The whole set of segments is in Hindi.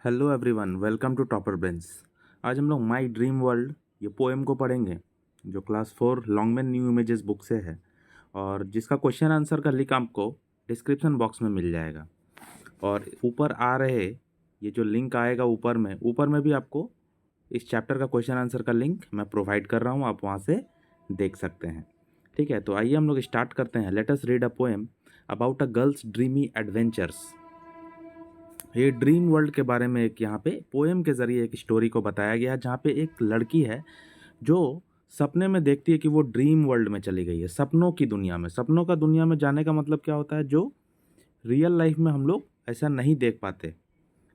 Hello everyone, welcome to Topper Brains. आज हम लोग माई ड्रीम वर्ल्ड ये पोएम को पढ़ेंगे जो class 4 Longman New Images book से है और जिसका क्वेश्चन आंसर का लिंक आपको डिस्क्रिप्शन बॉक्स में मिल जाएगा। और ऊपर आ रहे ये जो लिंक आएगा ऊपर में भी आपको इस चैप्टर का क्वेश्चन आंसर का लिंक मैं प्रोवाइड कर रहा हूँ, आप वहाँ से देख सकते हैं। ठीक है, तो आइए हम लोग स्टार्ट करते हैं। Let us read a poem about a girls dreamy adventures. ये ड्रीम वर्ल्ड के बारे में एक यहाँ पे पोएम के ज़रिए एक स्टोरी को बताया गया है, जहाँ पे एक लड़की है जो सपने में देखती है कि वो ड्रीम वर्ल्ड में चली गई है, सपनों की दुनिया में। सपनों का दुनिया में जाने का मतलब क्या होता है? जो रियल लाइफ में हम लोग ऐसा नहीं देख पाते,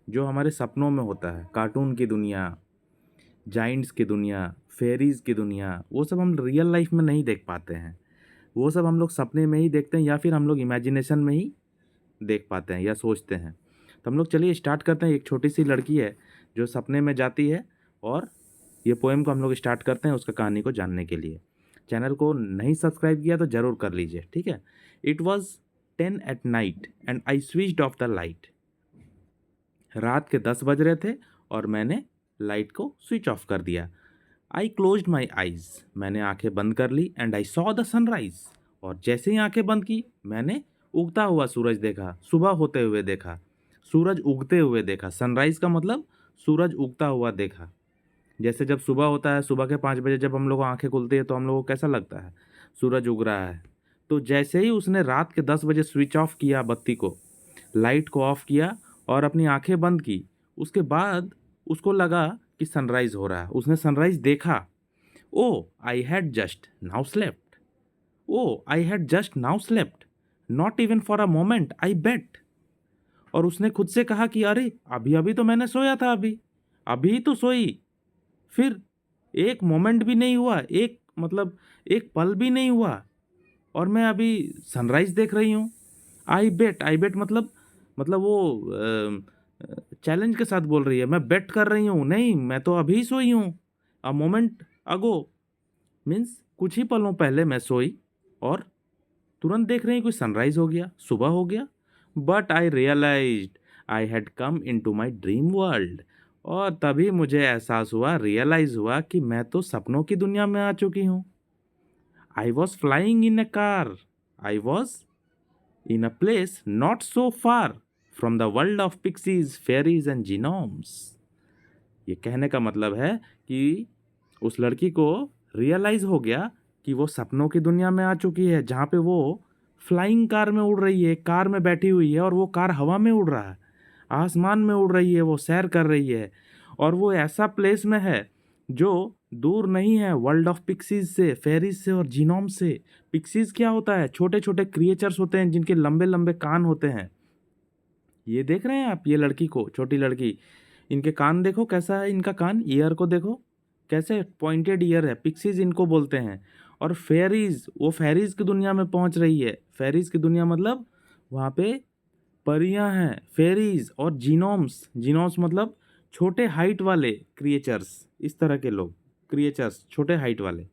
जो हमारे सपनों में होता है। कार्टून की दुनिया, जाइंट्स की दुनिया, फेरीज़ की दुनिया, वो सब हम रियल लाइफ में नहीं देख पाते हैं। वो सब हम लोग सपने में ही देखते हैं या फिर हम लोग इमेजिनेशन में ही देख पाते हैं या सोचते हैं। तो हम लोग चलिए स्टार्ट करते हैं। एक छोटी सी लड़की है जो सपने में जाती है और ये पोएम को हम लोग स्टार्ट करते हैं उसका कहानी को जानने के लिए। चैनल को नहीं सब्सक्राइब किया तो ज़रूर कर लीजिए, ठीक है। It was 10 at night and I switched off the light. रात के 10 बज रहे थे और मैंने लाइट को स्विच ऑफ कर दिया। आई क्लोज्ड माई आइज, मैंने आंखें बंद कर ली। And I saw the sunrise, और जैसे ही आंखें बंद की मैंने उगता हुआ सूरज देखा, सुबह होते हुए देखा, सूरज उगते हुए देखा। सनराइज का मतलब सूरज उगता हुआ देखा। जैसे जब सुबह होता है, सुबह के 5 बजे जब हम लोग आंखें खुलती है तो हम लोगों को कैसा लगता है? सूरज उग रहा है। तो जैसे ही उसने रात के 10 बजे स्विच ऑफ किया बत्ती को, लाइट को ऑफ किया और अपनी आंखें बंद की, उसके बाद उसको लगा कि सनराइज हो रहा है। उसने सनराइज देखा। Oh I had just now slept, oh I had just now slept, not even for a moment I bet. और उसने खुद से कहा कि अरे अभी अभी तो मैंने सोया था, अभी अभी तो सोई, फिर एक मोमेंट भी नहीं हुआ, एक मतलब एक पल भी नहीं हुआ और मैं अभी सनराइज देख रही हूँ। आई बेट मतलब वो चैलेंज के साथ बोल रही है, मैं बेट कर रही हूँ, नहीं मैं तो अभी सोई हूँ। अ मोमेंट अगो मीन्स कुछ ही पलों पहले मैं सोई और तुरंत देख रही कोई सनराइज हो गया, सुबह हो गया। But I realized I had come in to my dream world. और तभी मुझे एहसास हुआ, रियलाइज हुआ कि मैं तो सपनों की दुनिया में आ चुकी हूँ। I was flying in a car, I was in a place not so far from the world of pixies, fairies and gnomes. ये कहने का मतलब है कि उस लड़की को रियलाइज हो गया कि वो सपनों की दुनिया में आ चुकी है, जहाँ पे वो फ्लाइंग कार में उड़ रही है, कार में बैठी हुई है और वो कार हवा में उड़ रहा है, आसमान में उड़ रही है, वो सैर कर रही है। और वो ऐसा प्लेस में है जो दूर नहीं है वर्ल्ड ऑफ पिक्सीज से, फेरीज से और जीनोम से। पिक्सीज क्या होता है? छोटे छोटे क्रिएचर्स होते हैं जिनके लंबे लंबे कान होते हैं। ये देख रहे हैं आप ये लड़की को, छोटी लड़की, इनके कान देखो कैसा है, इनका कान, ईयर को देखो कैसे पॉइंटेड ईयर है, पिक्सीज इनको बोलते हैं। और फेरीज, वो फेरीज की दुनिया में पहुंच रही है। फेरीज की दुनिया मतलब वहाँ पे परियां हैं, फेरीज। और जीनोम्स, जीनोम्स मतलब छोटे हाइट वाले क्रिएचर्स, इस तरह के लोग, क्रिएचर्स छोटे हाइट वाले,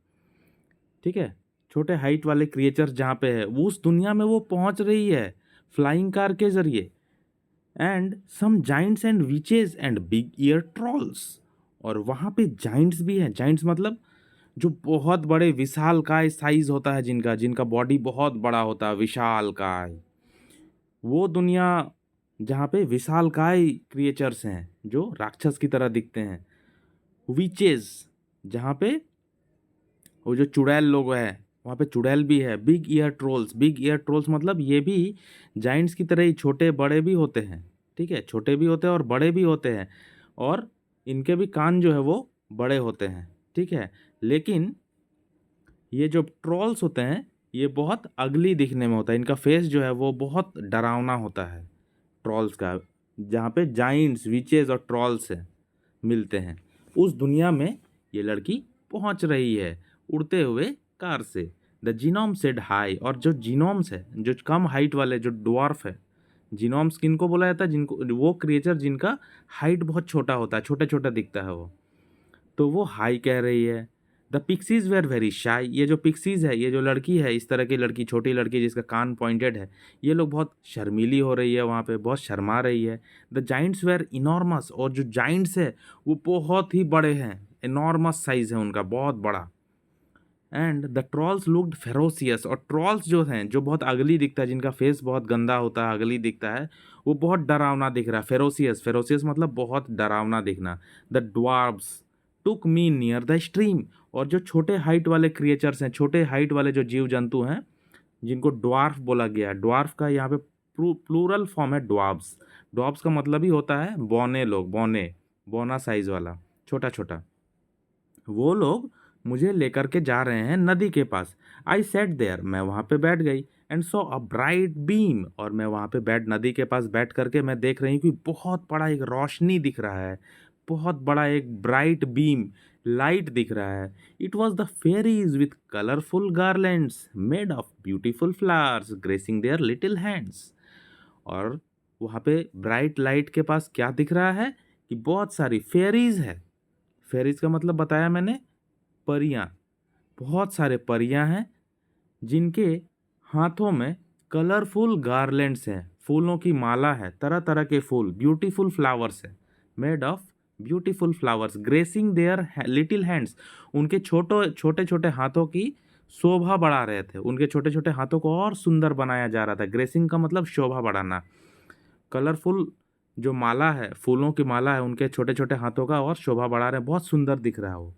ठीक है। छोटे हाइट वाले क्रिएचर्स जहाँ पे है, वो उस दुनिया में वो पहुंच रही है फ्लाइंग कार के जरिए। And some giants and witches and big ear trolls, और वहाँ पे जाइंट्स भी हैं। जाइंट्स मतलब जो बहुत बड़े विशालकाय साइज होता है, जिनका जिनका बॉडी बहुत बड़ा होता है, विशालकाय। वो दुनिया जहाँ पे विशालकाय क्रिएचर्स हैं जो राक्षस की तरह दिखते हैं। विचेस जहाँ पे वो जो चुड़ैल लोग हैं, वहाँ पे चुड़ैल भी है। Big year trolls, big year trolls मतलब ये भी जाइंट्स की तरह ही छोटे बड़े भी होते हैं, ठीक है। छोटे भी होते हैं और बड़े भी होते हैं, और इनके भी कान जो है वो बड़े होते हैं, ठीक है। लेकिन ये जो ट्रोल्स होते हैं ये बहुत अगली दिखने में होता है, इनका फेस जो है वो बहुत डरावना होता है ट्रोल्स का। जहाँ पे जाइंट्स, विचेस और ट्रोल्स हैं, मिलते हैं, उस दुनिया में ये लड़की पहुंच रही है उड़ते हुए कार से। द जीनोम सेड हाई, और जो जीनोम्स है, जो कम हाइट वाले, जो ड्वार्फ है, जीनोम्स किनको बोला जाता है? जिनको, वो क्रिएचर जिनका हाइट बहुत छोटा होता है, छोटा छोटा दिखता है वो, तो वो हाई कह रही है। The pixies were very shy, ये जो पिक्सीज है, ये जो लड़की है, इस तरह की लड़की, छोटी लड़की जिसका कान पॉइंटेड है, ये लोग बहुत शर्मीली हो रही है, वहाँ पे बहुत शर्मा रही है। द जाइंट्स वेर इनॉर्मस, और जो जाइंट्स है वो बहुत ही बड़े हैं, इनॉर्मस साइज है उनका, बहुत बड़ा। And the trolls looked ferocious, और ट्रॉल्स जो हैं, जो बहुत अगली दिखता है, जिनका फेस बहुत गंदा होता है, अगली दिखता है, वो बहुत डरावना दिख रहा है। फेरोसियस, फेरोसियस मतलब बहुत डरावना दिखना। The dwarfs took me near the stream, और जो छोटे हाइट वाले क्रिएचर्स हैं, छोटे हाइट वाले जो जीव जंतु हैं, जिनको ड्वार्फ बोला गया है, ड्वार्फ का यहाँ पे प्लूरल फॉर्म है ड्वार्फ्स। ड्वार्फ्स का मतलब ही होता है बौने लोग, बौने, बौना साइज वाला, छोटा छोटा। वो लोग मुझे लेकर के जा रहे हैं नदी के पास। आई सेट देयर, मैं वहाँ पे बैठ गई। And so a bright beam, और मैं वहाँ पे बैठ, नदी के पास बैठ करके मैं देख रही हूँ कि बहुत बड़ा एक रोशनी दिख रहा है, बहुत बड़ा एक ब्राइट बीम, लाइट दिख रहा है। It was the fairies with colourful garlands made of beautiful flowers gracing their little hands. और वहाँ पे ब्राइट लाइट के पास क्या दिख रहा है कि बहुत सारी फेरीज है। फेरीज का मतलब बताया मैंने, परियां, बहुत सारे परियां हैं जिनके हाथों में कलरफुल गार्लैंड्स हैं, फूलों की माला है, तरह तरह के फूल, ब्यूटीफुल फ्लावर्स है, made of beautiful flowers gracing their little hands, उनके छोटे छोटे हाथों की शोभा बढ़ा रहे थे, उनके छोटे छोटे हाथों को और सुंदर बनाया जा रहा था। ग्रेसिंग का मतलब शोभा बढ़ाना। कलरफुल जो माला है, फूलों की माला है, उनके छोटे छोटे हाथों का और शोभा बढ़ा रहे हैं, बहुत सुंदर दिख रहा है वो।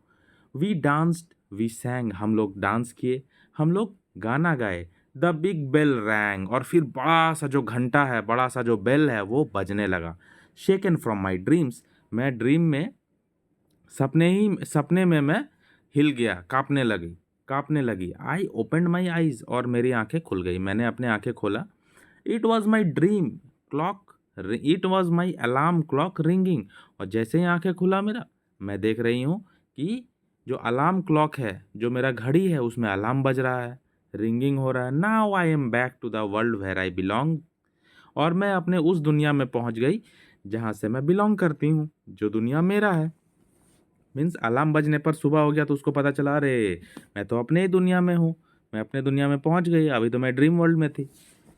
वी डांस्ड, वी सैंग, हम लोग डांस किए, हम लोग गाना गाए। द बिग बेल रैंग, और फिर बड़ा सा जो घंटा है, बड़ा सा जो बेल है, वो बजने लगा। शेकन फ्रॉम माई ड्रीम्स, मैं ड्रीम में, सपने में मैं हिल गया, कांपने लगी। आई ओपनड माई आईज, और मेरी आंखें खुल गई, मैंने अपने आंखें खोला। It was my dream clock, it was my alarm clock ringing, और जैसे ही आंखें खुला मेरा, मैं देख रही हूँ कि जो अलार्म क्लॉक है, जो मेरा घड़ी है, उसमें अलार्म बज रहा है, रिंगिंग हो रहा है। Now I am back to the world where I belong, और मैं अपने उस दुनिया में पहुंच गई जहाँ से मैं बिलोंग करती हूँ, जो दुनिया मेरा है। मीन्स अलार्म बजने पर सुबह हो गया तो उसको पता चला, अरे मैं तो अपने ही दुनिया में हूँ, मैं अपने दुनिया में पहुंच गई, अभी तो मैं ड्रीम वर्ल्ड में थी।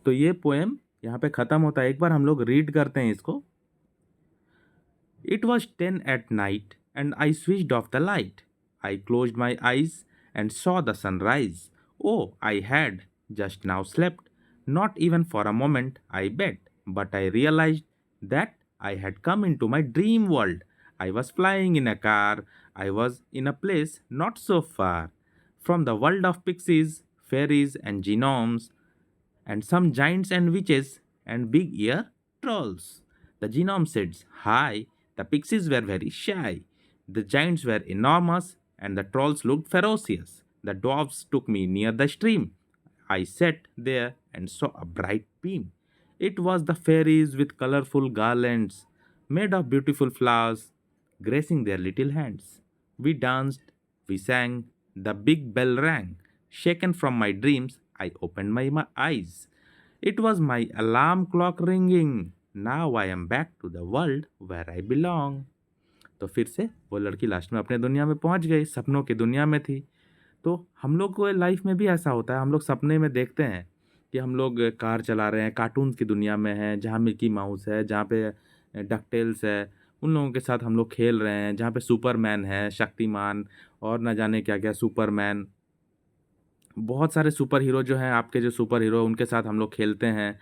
तो ये पोएम यहाँ पे ख़त्म होता है। एक बार हम लोग रीड करते हैं इसको। It was 10 at night and I switched off the light. I closed my eyes and saw the sunrise. Oh, I had just now slept. Not even for a moment, I bet, but I realized that I had come into my dream world. I was flying in a car. I was in a place not so far from the world of pixies, fairies, and genomes, and some giants and witches and big ear trolls. The genome said hi, the pixies were very shy, the giants were enormous, and the trolls looked ferocious. The dwarfs took me near the stream. I sat there and saw a bright beam. It was the fairies with colorful garlands made of beautiful flowers gracing their little hands. We danced, we sang, the big bell rang. Shaken from my dreams, I opened my eyes. It was my alarm clock ringing. Now I am back to the world where I belong. तो फिर से वो लड़की लास्ट में अपने दुनिया में पहुंच गई, सपनों की दुनिया में थी। तो हम लोग को लाइफ में भी ऐसा होता है, हम लोग सपने में देखते हैं कि हम लोग कार चला रहे हैं, कार्टून्स की दुनिया में हैं, जहाँ मिकी माउस है, जहाँ पे डकटेल्स है, उन लोगों के साथ हम लोग खेल रहे हैं, जहाँ पे सुपरमैन है, शक्तिमान, और न जाने क्या क्या, सुपरमैन, बहुत सारे सुपर हीरो जो हैं, आपके जो सुपर हीरो, उनके साथ हम लोग खेलते हैं।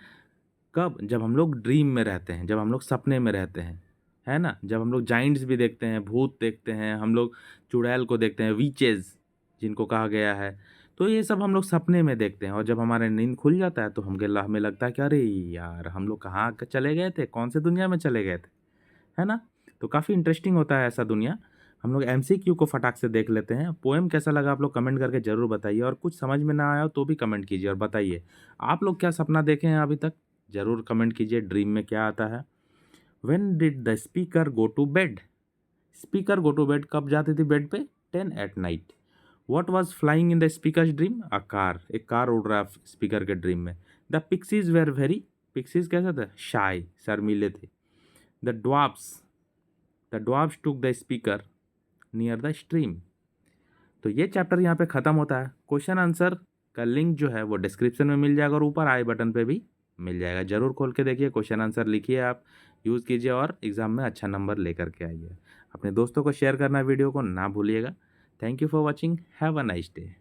कब? जब हम लोग ड्रीम में रहते हैं, जब हम लोग सपने में रहते हैं, है ना? जब हम लोग जाइंट्स भी देखते हैं, भूत देखते हैं, हम लोग चुड़ैल को देखते हैं, वीचेस जिनको कहा गया है, तो ये सब हम लोग सपने में देखते हैं। और जब हमारे नींद खुल जाता है तो हमें लगता है कि अरे यार, हम लोग कहाँ चले गए थे, कौन से दुनिया में चले गए थे, है ना? तो काफ़ी इंटरेस्टिंग होता है ऐसा दुनिया। हम लोग एमसीक्यू को फटाक से देख लेते हैं। पोएम कैसा लगा आप लोग कमेंट करके ज़रूर बताइए, और कुछ समझ में ना आया हो तो भी कमेंट कीजिए और बताइए आप लोग क्या सपना देखे हैं अभी तक। ज़रूर कमेंट कीजिए, ड्रीम में क्या आता है। When did the speaker go to bed, speaker go to bed कब जाती थी बेड पे? 10 at night. What was flying in the speaker dream? A car, एक कार उड़ रहा है स्पीकर के ड्रीम में। The pixies were very, pixies कैसा था? शाय, शर्मीले थे। The dwarfs, the dwarfs took the speaker near the stream. तो ये चैप्टर यहाँ पे ख़त्म होता है। क्वेश्चन आंसर का लिंक जो है वो डिस्क्रिप्शन में मिल जाएगा और ऊपर आई बटन पे भी मिल जाएगा। ज़रूर खोल के देखिए, क्वेश्चन आंसर लिखिए, आप यूज़ कीजिए और एग्ज़ाम में अच्छा नंबर लेकर के आइए। अपने दोस्तों को शेयर करना वीडियो को ना भूलिएगा। Thank you for watching. Have a nice day.